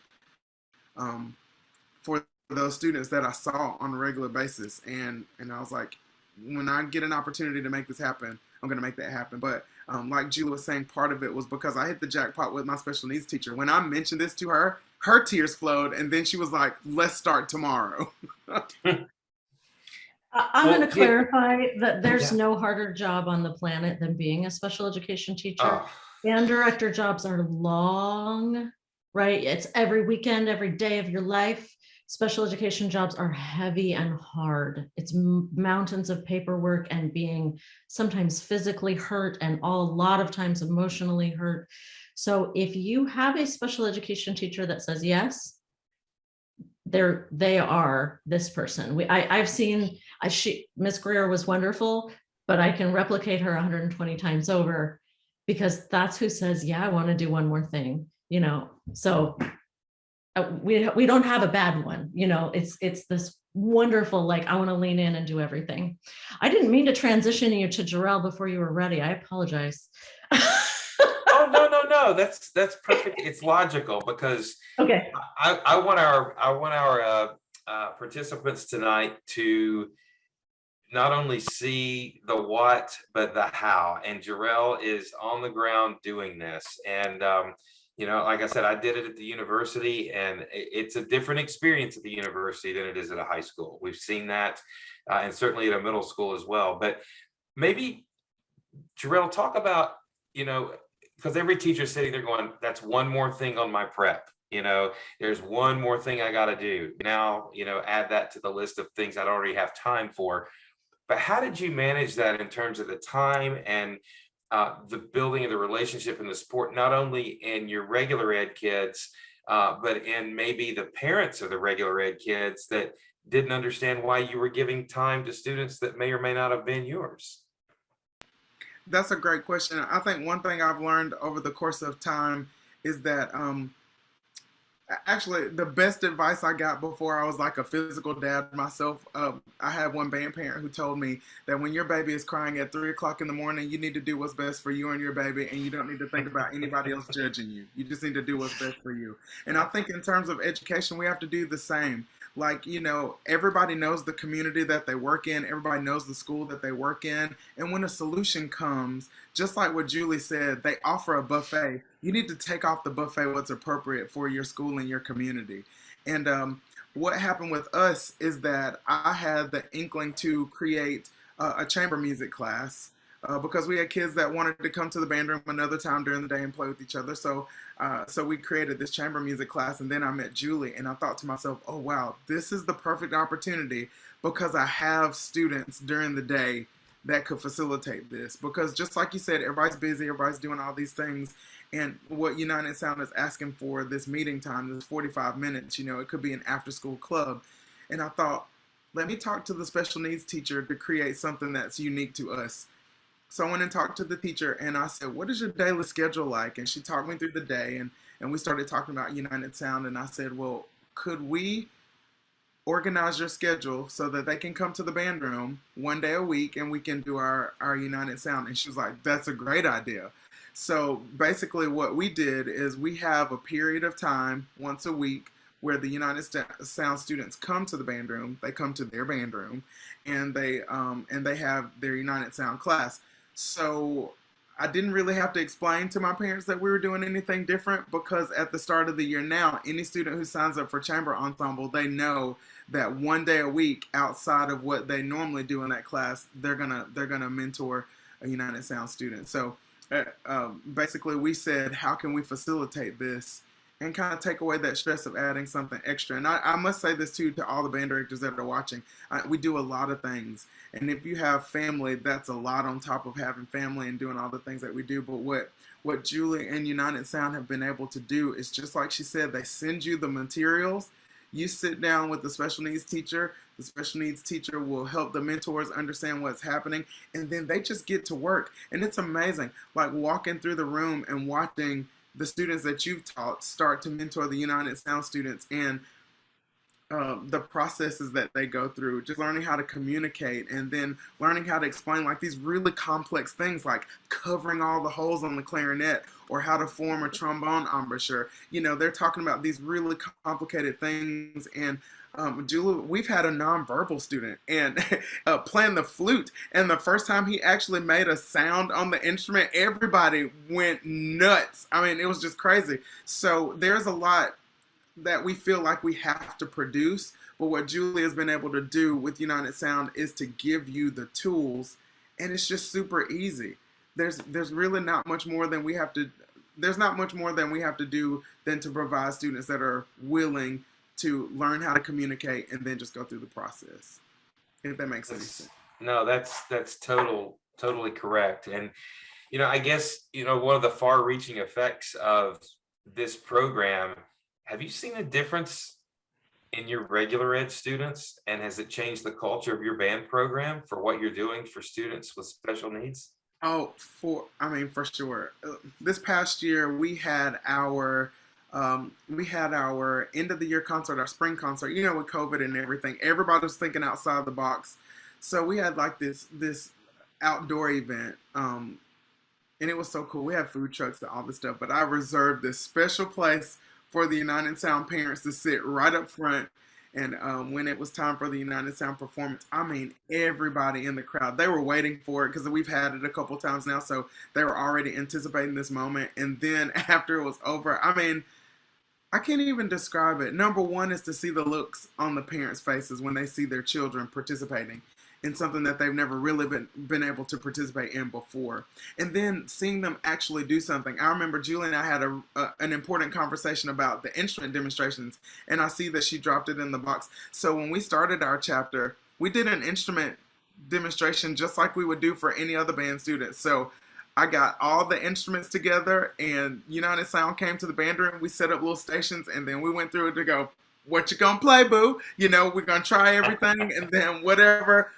for those students that I saw on a regular basis. And I was like, when I get an opportunity to make this happen, I'm going to make that happen. But like Julie was saying, part of it was because I hit the jackpot with my special needs teacher. When I mentioned this to her, her tears flowed, and then she was like, let's start tomorrow. I'm going to clarify that there's no harder job on the planet than being a special education teacher. Band director jobs are long, right? It's every weekend, every day of your life. Special education jobs are heavy and hard. It's mountains of paperwork and being sometimes physically hurt and a lot of times emotionally hurt. So if you have a special education teacher that says yes, they are this person. I've seen, Miss Greer was wonderful, but I can replicate her 120 times over, because that's who says, yeah, I want to do one more thing, so we don't have a bad one, it's this wonderful, like, I want to lean in and do everything. I didn't mean to transition you to Jerell before you were ready. I apologize. Oh, no, that's perfect. It's logical, because okay. I want our participants tonight to not only see the what, but the how. And Jerell is on the ground doing this. And like I said, I did it at the university, and it's a different experience at the university than it is at a high school. We've seen that, and certainly at a middle school as well. But maybe, Jerell, talk about, because every teacher's sitting there going, that's one more thing on my prep. There's one more thing I got to do. Now, add that to the list of things I'd already have time for. But how did you manage that in terms of the time and the building of the relationship and the support, not only in your regular ed kids, but in maybe the parents of the regular ed kids that didn't understand why you were giving time to students that may or may not have been yours? That's a great question. I think one thing I've learned over the course of time is that actually the best advice I got before I was like a physical dad myself, I had one band parent who told me that when your baby is crying at 3 o'clock in the morning, you need to do what's best for you and your baby, and you don't need to think about anybody else judging you. You just need to do what's best for you. And I think in terms of education, we have to do the same. Like, everybody knows the community that they work in. Everybody knows the school that they work in. And when a solution comes, just like what Julie said, they offer a buffet. You need to take off the buffet what's appropriate for your school and your community. And what happened with us is that I had the inkling to create a chamber music class because we had kids that wanted to come to the band room another time during the day and play with each other. So we created this chamber music class, and then I met Julie, and I thought to myself, oh, wow, this is the perfect opportunity, because I have students during the day that could facilitate this. Because just like you said, everybody's busy, everybody's doing all these things, and what United Sound is asking for this meeting time, this 45 minutes, it could be an after-school club. And I thought, let me talk to the special needs teacher to create something that's unique to us. So I went and talked to the teacher, and I said, what is your daily schedule like? And she talked me through the day, and we started talking about United Sound, and I said, well, could we organize your schedule so that they can come to the band room one day a week and we can do our United Sound? And she was like, that's a great idea. So basically what we did is we have a period of time once a week where the United Sound students come to the band room. They come to their band room, and they have their United Sound class. So I didn't really have to explain to my parents that we were doing anything different, because at the start of the year now, any student who signs up for chamber ensemble, they know that one day a week outside of what they normally do in that class, they're gonna mentor a United Sound student. So basically, we said, how can we facilitate this and kind of take away that stress of adding something extra? And I must say this too to all the band directors that are watching. We do a lot of things, and if you have family, that's a lot on top of having family and doing all the things that we do. But what Julie and United Sound have been able to do is, just like she said, they send you the materials. You sit down with the special needs teacher. The special needs teacher will help the mentors understand what's happening, and then they just get to work. And it's amazing, like walking through the room and watching the students that you've taught start to mentor the United Sound students, and the processes that they go through, just learning how to communicate, and then learning how to explain like these really complex things like covering all the holes on the clarinet, or how to form a trombone embouchure. You know, they're talking about these really complicated things. And Julie, we've had a nonverbal student and playing the flute, and the first time he actually made a sound on the instrument, everybody went nuts. I mean, it was just crazy. So there's a lot that we feel like we have to produce, but what Julie has been able to do with United Sound is to give you the tools, and it's just super easy. There's really not much more than we have to. There's not much more than we have to do than to provide students that are willing to learn how to communicate and then just go through the process. If that makes any sense. No, that's totally correct. And I guess one of the far-reaching effects of this program. Have you seen a difference in your regular ed students, and has it changed the culture of your band program for what you're doing for students with special needs? Oh, for sure. This past year, we had our end of the year concert, our spring concert. With COVID and everything, everybody was thinking outside the box. So we had like this outdoor event, and it was so cool. We had food trucks and all this stuff, but I reserved this special place for the United Sound parents to sit right up front. And when it was time for the United Sound performance, I mean, everybody in the crowd, they were waiting for it, because we've had it a couple times now, so they were already anticipating this moment. And then after it was over, I mean, I can't even describe it. Number one is to see the looks on the parents' faces when they see their children participating in something that they've never really been able to participate in before. And then seeing them actually do something. I remember Julie and I had an important conversation about the instrument demonstrations, and I see that she dropped it in the box. So when we started our chapter, we did an instrument demonstration just like we would do for any other band student. So I got all the instruments together, and United Sound came to the band room. We set up little stations, and then we went through it to go, what you gonna play, boo? We're gonna try everything, and then whatever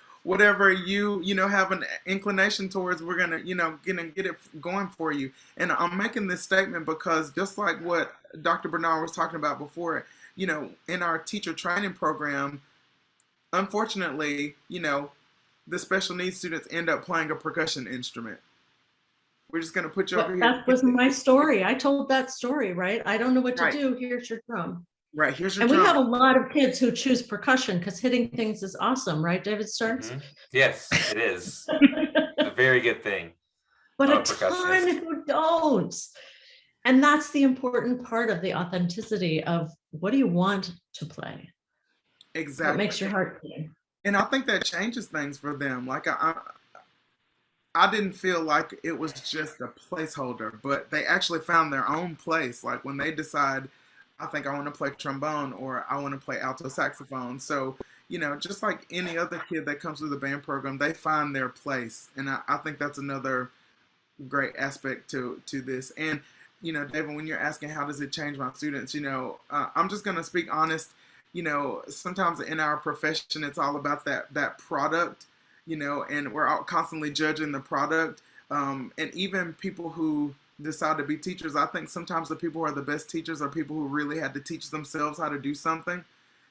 you have an inclination towards, we're gonna get it going for you. And I'm making this statement because, just like what Dr. Bernard was talking about before, in our teacher training program, unfortunately, the special needs students end up playing a percussion instrument. We're just gonna put you over here. That was my story. I told that story, right? I don't know what to do. Here's your drum. Right, here's your and drum. We have a lot of kids who choose percussion because hitting things is awesome, right, David Starnes? Mm-hmm. Yes, it is. A very good thing. But a ton who don't. And that's the important part of the authenticity of, what do you want to play? Exactly. What makes your heart play? And I think that changes things for them. Like I didn't feel like it was just a placeholder, but they actually found their own place. Like when they decide, I think I want to play trombone, or I want to play alto saxophone. So, just like any other kid that comes through the band program, they find their place. And I think that's another great aspect to this. And, David, when you're asking how does it change my students, I'm just going to speak honest. Sometimes in our profession, it's all about that product, and we're all constantly judging the product. And even people who decide to be teachers, I think sometimes the people who are the best teachers are people who really had to teach themselves how to do something.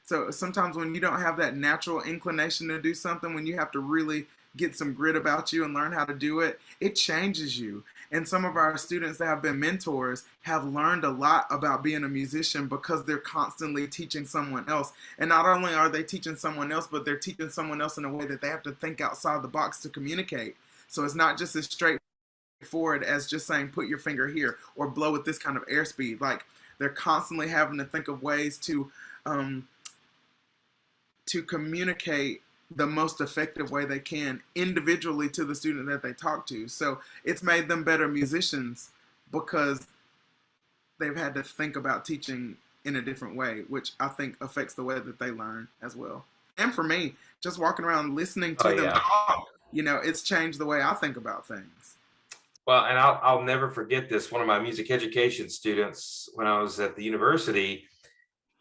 So sometimes when you don't have that natural inclination to do something, when you have to really get some grit about you and learn how to do it, it changes you. And some of our students that have been mentors have learned a lot about being a musician because they're constantly teaching someone else. And not only are they teaching someone else, but they're teaching someone else in a way that they have to think outside the box to communicate. So it's not just as straightforward as just saying, put your finger here or blow with this kind of airspeed. Like, they're constantly having to think of ways to communicate the most effective way they can individually to the student that they talk to. So it's made them better musicians because they've had to think about teaching in a different way, which I think affects the way that they learn as well. And for me, just walking around listening to them talk, it's changed the way I think about things. Well, and I'll never forget this. One of my music education students, when I was at the university,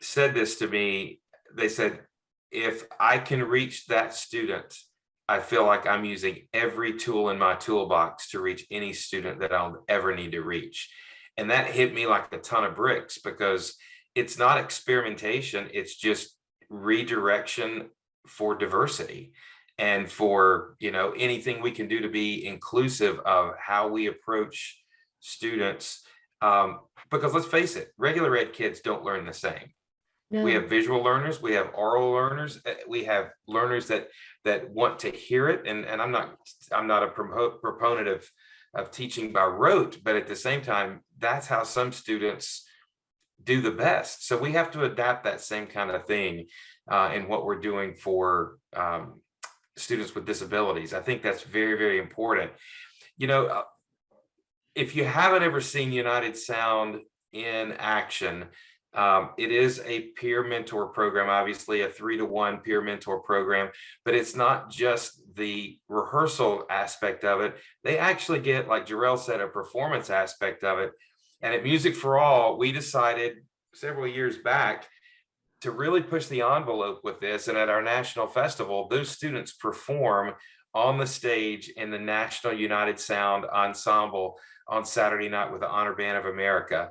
said this to me. They said, if I can reach that student, I feel like I'm using every tool in my toolbox to reach any student that I'll ever need to reach. And that hit me like a ton of bricks, because it's not experimentation, it's just redirection for diversity and for, anything we can do to be inclusive of how we approach students. Because let's face it, regular ed kids don't learn the same. No. We have visual learners, we have oral learners, we have learners that want to hear it. And I'm not a proponent of teaching by rote, but at the same time, that's how some students do the best. So we have to adapt that same kind of thing in what we're doing for students with disabilities. I think that's very, very important. If you haven't ever seen United Sound in action, it is a peer mentor program, obviously a 3-to-1 peer mentor program, but it's not just the rehearsal aspect of it. They actually get, like Jerell said, a performance aspect of it. And at Music for All, we decided several years back to really push the envelope with this. And at our national festival, those students perform on the stage in the National United Sound Ensemble on Saturday night with the Honor Band of America.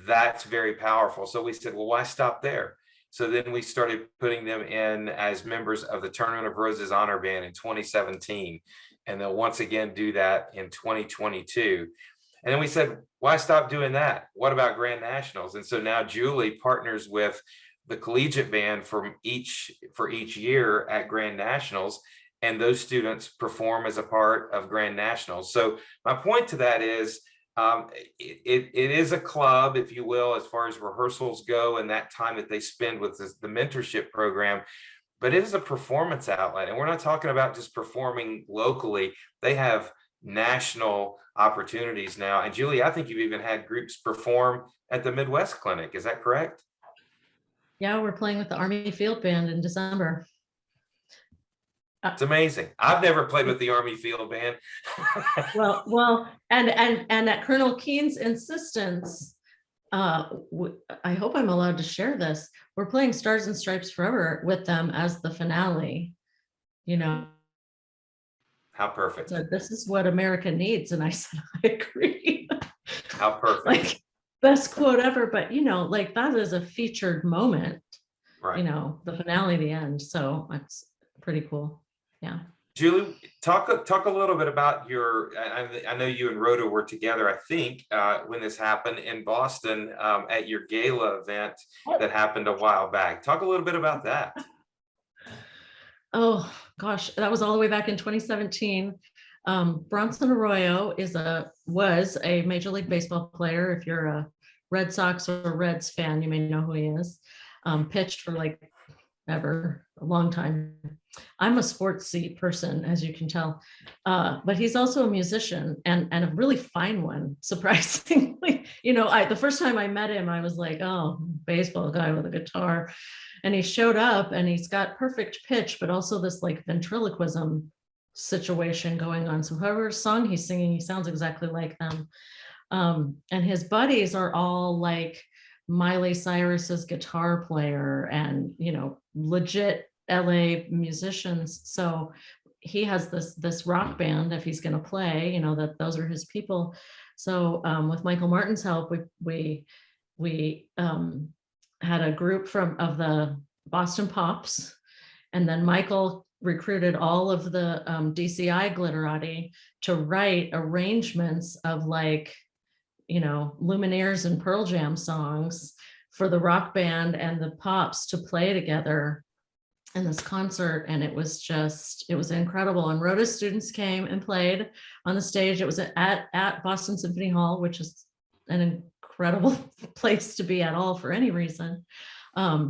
That's very powerful. So we said, well, why stop there? So then we started putting them in as members of the Tournament of Roses Honor Band in 2017. And they'll once again do that in 2022. And then we said, why stop doing that? What about Grand Nationals? And so now Julie partners with the collegiate band for each year at Grand Nationals, and those students perform as a part of Grand Nationals. So my point to that is, it is a club, if you will, as far as rehearsals go and that time that they spend with the mentorship program, but it is a performance outlet. And we're not talking about just performing locally. They have national opportunities now. And Julie, I think you've even had groups perform at the Midwest Clinic. Is that correct? Yeah, we're playing with the Army Field Band in December. It's amazing. I've never played with the Army Field Band. well, and at Colonel Keene's insistence, I hope I'm allowed to share this. We're playing Stars and Stripes Forever with them as the finale. How perfect. So this is what America needs, and I said I agree. How perfect. Like, best quote ever, but like, that is a featured moment. Right. The finale, the end. So it's pretty cool. Yeah. Julie, talk a little bit about I know you and Rhoda were together, I think, when this happened in Boston at your gala event that happened a while back. Talk a little bit about that. Oh gosh, that was all the way back in 2017. Bronson Arroyo was a Major League Baseball player. If you're a Red Sox or Reds fan, you may know who he is. Pitched for a long time. I'm a sportsy person, as you can tell, but he's also a musician and a really fine one, surprisingly. The first time I met him, I was like, oh, baseball guy with a guitar. And he showed up and he's got perfect pitch, but also this ventriloquism situation going on. So whoever song he's singing, he sounds exactly like them. And his buddies are all like Miley Cyrus's guitar player and, legit LA musicians. So he has this rock band, if he's going to play, that those are his people. So with Michael Martin's help, we had a group of the Boston Pops, And then Michael recruited all of the DCI glitterati to write arrangements of like, you know, Lumineers and Pearl Jam songs for the rock band and the pops to play together in this concert. And it was incredible. And Rhoda students came and played on the stage. It was at Boston Symphony Hall, which is an incredible place to be at all for any reason.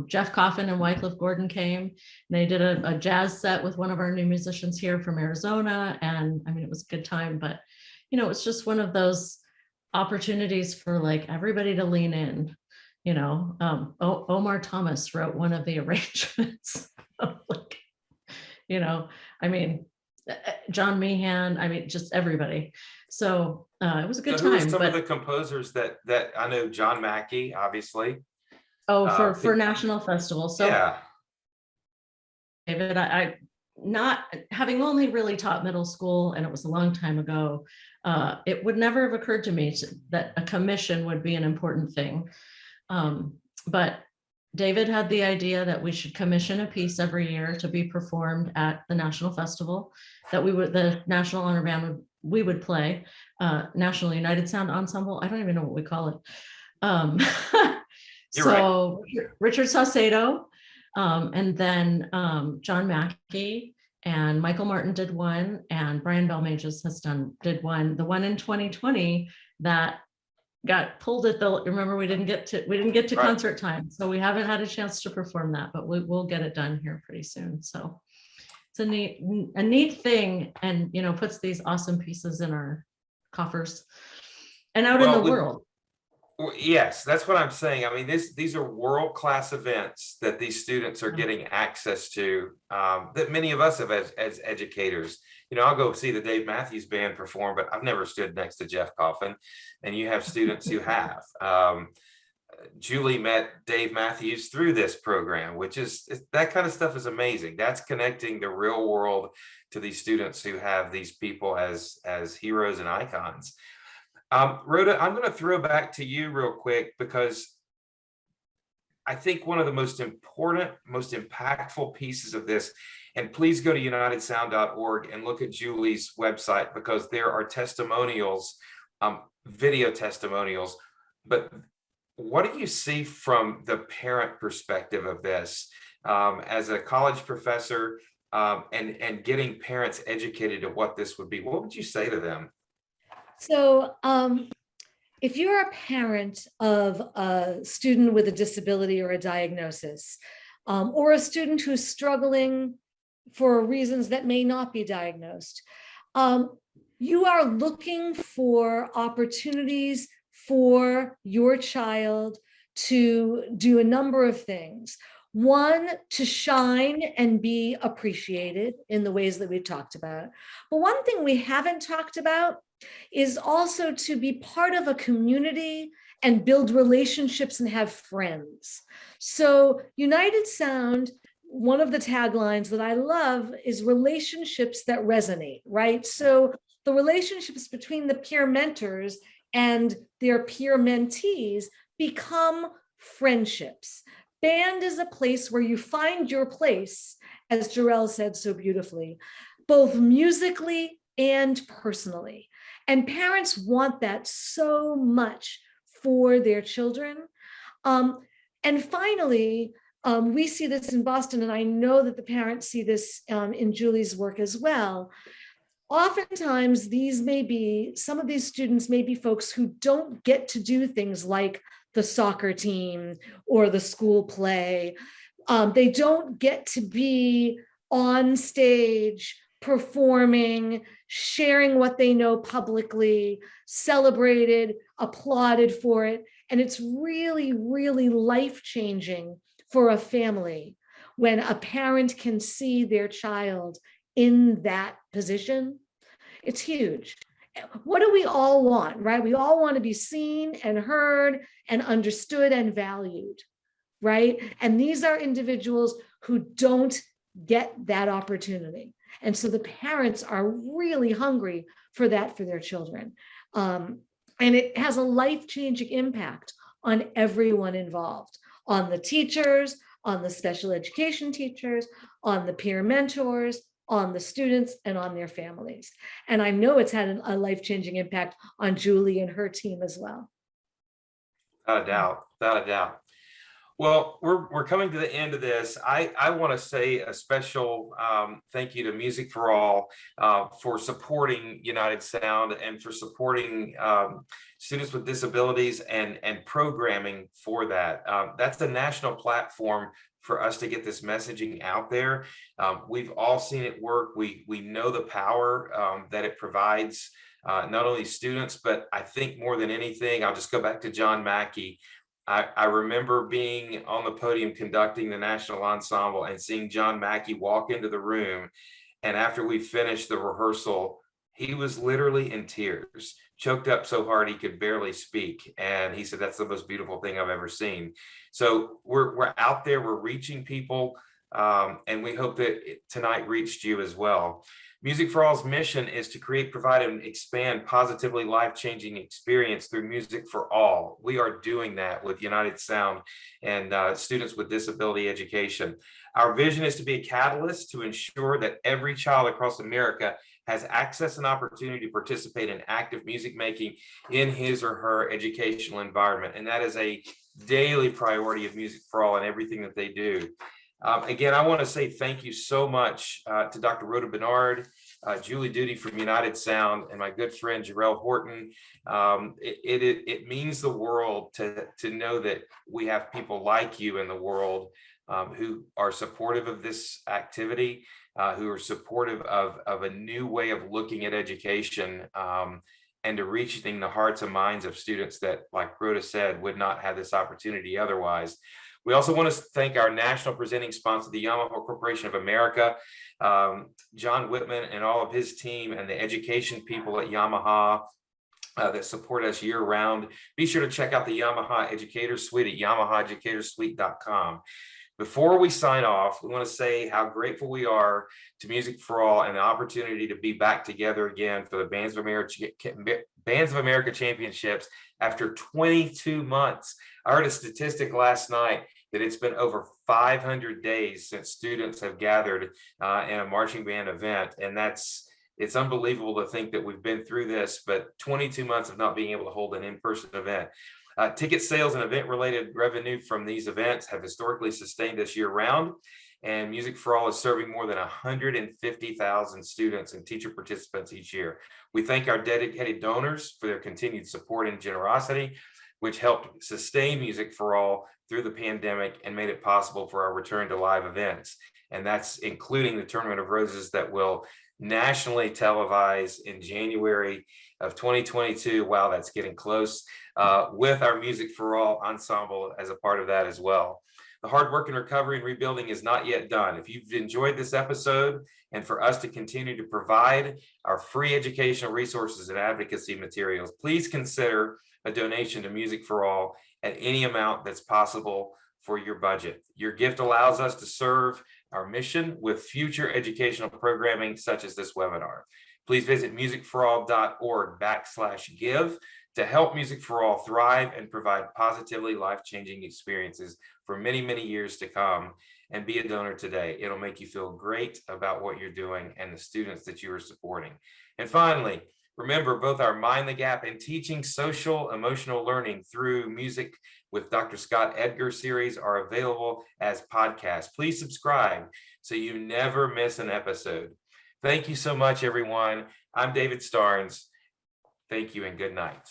Jeff Coffin and Wycliffe Gordon came. They did a jazz set with one of our new musicians here from Arizona. And I mean, it was a good time, but you know, it's just one of those opportunities for like everybody to lean in. You know, Omar Thomas wrote one of the arrangements. Like, you know, I mean, John Meehan, I mean, just everybody. So it was a good Who are time. some of the composers that I know? John Mackey, obviously. Oh, for National Festival. So yeah. David, I not having only really taught middle school, and it was a long time ago, it would never have occurred to me that a commission would be an important thing. But David had the idea that we should commission a piece every year to be performed at the National Festival, that the National Honor Band we would play, National United Sound Ensemble. I don't even know what we call it. So right. Richard Saucedo, and then John Mackey and Michael Martin did one, and Brian Belmages did one. The one in 2020 that got pulled at remember we didn't get to right. Concert time, so we haven't had a chance to perform that, but we'll get it done here pretty soon. So it's a neat thing, and you know, puts these awesome pieces in our coffers and out in the world. Yes, that's what I'm saying. I mean, these are world-class events that these students are getting access to, that many of us have as educators. You know, I'll go see the Dave Matthews Band perform, but I've never stood next to Jeff Coffin, and you have students who have. Julie met Dave Matthews through this program, which is, that kind of stuff is amazing. That's connecting the real world to these students who have these people as heroes and icons. Rhoda, I'm going to throw back to you real quick, because I think one of the most important, most impactful pieces of this, and please go to unitedsound.org and look at Julie's website, because there are testimonials, video testimonials. But what do you see from the parent perspective of this, as a college professor, and getting parents educated to what this would be? What would you say to them? So if you're a parent of a student with a disability or a diagnosis, or a student who's struggling for reasons that may not be diagnosed, you are looking for opportunities for your child to do a number of things. One, to shine and be appreciated in the ways that we've talked about. But one thing we haven't talked about is also to be part of a community and build relationships and have friends. So United Sound, one of the taglines that I love is relationships that resonate, right? So the relationships between the peer mentors and their peer mentees become friendships. Band is a place where you find your place, as Jerell said so beautifully, both musically and personally. And parents want that so much for their children. And finally, we see this in Boston, and I know that the parents see this in Julie's work as well. Oftentimes, some of these students may be folks who don't get to do things like the soccer team or the school play. They don't get to be on stage performing, sharing what they know publicly, celebrated, applauded for it. And it's really, really life-changing for a family when a parent can see their child in that position. It's huge. What do we all want, right? We all want to be seen and heard and understood and valued, right? And these are individuals who don't get that opportunity. And so the parents are really hungry for that for their children. And it has a life-changing impact on everyone involved, on the teachers, on the special education teachers, on the peer mentors, on the students, and on their families. And I know it's had a life-changing impact on Julie and her team as well. Without a doubt, without a doubt. Well, we're coming to the end of this. I want to say a special thank you to Music for All for supporting United Sound and for supporting students with disabilities and programming for that. That's a national platform for us to get this messaging out there. We've all seen it work. We know the power that it provides, not only students, but I think more than anything, I'll just go back to John Mackey. I remember being on the podium conducting the National Ensemble and seeing John Mackey walk into the room. And after we finished the rehearsal, he was literally in tears, choked up so hard he could barely speak. And he said, that's the most beautiful thing I've ever seen. So we're out there, we're reaching people, and we hope that tonight reached you as well. Music for All's mission is to create, provide, and expand positively life-changing experience through Music for All. We are doing that with United Sound and students with disability education. Our vision is to be a catalyst to ensure that every child across America has access and opportunity to participate in active music making in his or her educational environment. And that is a daily priority of Music for All and everything that they do. Again, I want to say thank you so much to Dr. Rhoda Bernard, Julie Duty from United Sound, and my good friend Jerell Horton. It means the world to know that we have people like you in the world who are supportive of this activity, who are supportive of a new way of looking at education, and to reaching the hearts and minds of students that, like Rhoda said, would not have this opportunity otherwise. We also want to thank our national presenting sponsor, the Yamaha Corporation of America, John Whitman and all of his team, and the education people at Yamaha that support us year round. Be sure to check out the Yamaha Educator Suite at yamahaeducatorsuite.com. Before we sign off, we want to say how grateful we are to Music for All and the opportunity to be back together again for the Bands of America Championships after 22 months. I heard a statistic last night that it's been over 500 days since students have gathered in a marching band event. And it's unbelievable to think that we've been through this, but 22 months of not being able to hold an in-person event. Ticket sales and event-related revenue from these events have historically sustained us year-round, and Music for All is serving more than 150,000 students and teacher participants each year. We thank our dedicated donors for their continued support and generosity, which helped sustain Music for All through the pandemic and made it possible for our return to live events. And that's including the Tournament of Roses that will nationally televise in January of 2022. Wow, that's getting close, with our Music for All ensemble as a part of that as well. The hard work in recovery and rebuilding is not yet done. If you've enjoyed this episode, and for us to continue to provide our free educational resources and advocacy materials, please consider a donation to Music for All at any amount that's possible for your budget. Your gift allows us to serve our mission with future educational programming such as this webinar. Please visit musicforall.org/give to help Music for All thrive and provide positively life-changing experiences for many, many years to come. And be a donor today. It'll make you feel great about what you're doing and the students that you are supporting. And finally, remember, both our Mind the Gap and Teaching Social Emotional Learning through Music with Dr. Scott Edgar series are available as podcasts. Please subscribe so you never miss an episode. Thank you so much, everyone. I'm David Starnes. Thank you and good night.